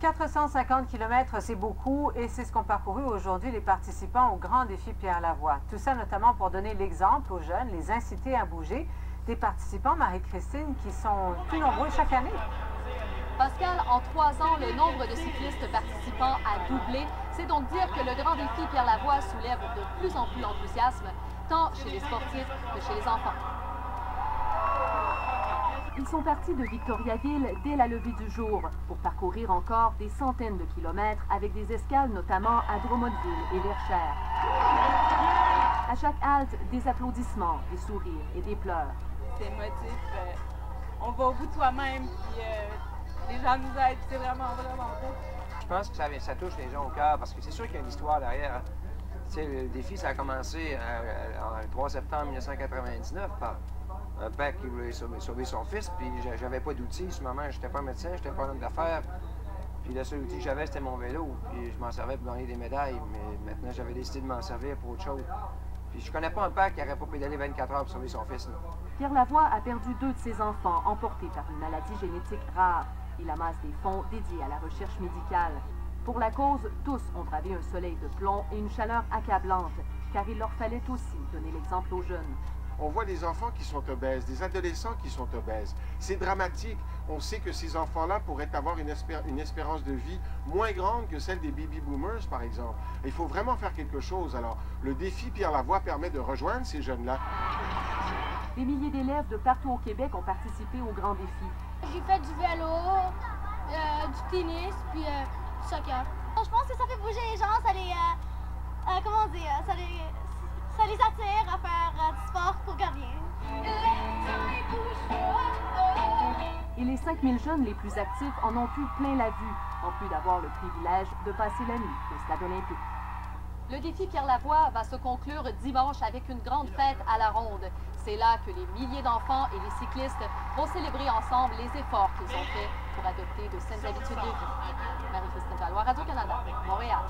450 km, c'est beaucoup et c'est ce qu'ont parcouru aujourd'hui les participants au Grand Défi Pierre Lavoie. Tout ça notamment pour donner l'exemple aux jeunes, les inciter à bouger. Des participants, Marie-Christine, qui sont plus nombreux chaque année. Pascal, en 3 ans, le nombre de cyclistes participants a doublé. C'est donc dire que le Grand Défi Pierre Lavoie soulève de plus en plus l'enthousiasme, tant chez les sportifs que chez les enfants. Ils sont partis de Victoriaville dès la levée du jour pour parcourir encore des centaines de kilomètres avec des escales notamment à Drummondville et Verchères. À chaque halte, des applaudissements, des sourires et des pleurs. C'est émotif. On va au bout de soi-même, puis les gens nous aident. C'est vraiment beau. Je pense que ça touche les gens au cœur parce que c'est sûr qu'il y a une histoire derrière. Tu sais, le défi, ça a commencé le 3 septembre 1999 par un père qui voulait sauver son fils, puis j'avais pas d'outils. Ce moment, j'étais pas un médecin, j'étais pas un homme d'affaires. Puis le seul outil que j'avais, c'était mon vélo. Puis je m'en servais pour gagner des médailles, mais maintenant, j'avais décidé de m'en servir pour autre chose. Puis je connais pas un père qui n'aurait pas pédalé 24 heures pour sauver son fils. Là. Pierre Lavoie a perdu 2 de ses enfants, emportés par une maladie génétique rare. Il amasse des fonds dédiés à la recherche médicale. Pour la cause, tous ont bravé un soleil de plomb et une chaleur accablante, car il leur fallait aussi donner l'exemple aux jeunes. On voit des enfants qui sont obèses, des adolescents qui sont obèses. C'est dramatique. On sait que ces enfants-là pourraient avoir une espérance de vie moins grande que celle des baby boomers, par exemple. Et il faut vraiment faire quelque chose. Alors, le défi Pierre Lavoie permet de rejoindre ces jeunes-là. Des milliers d'élèves de partout au Québec ont participé au Grand Défi. J'ai fait du vélo, du tennis, puis du soccer. Je pense que ça fait bouger les gens, ça les... comment dire? Ça les attire à faire du sport pour gagner. Et les 5000 jeunes les plus actifs en ont eu plein la vue, en plus d'avoir le privilège de passer la nuit au Stade olympique. Le défi Pierre Lavoie va se conclure dimanche avec une grande fête à la ronde. C'est là que les milliers d'enfants et les cyclistes vont célébrer ensemble les efforts qu'ils ont faits pour adopter de saines habitudes de vie. Marie-Christine Valois, Radio-Canada, Montréal.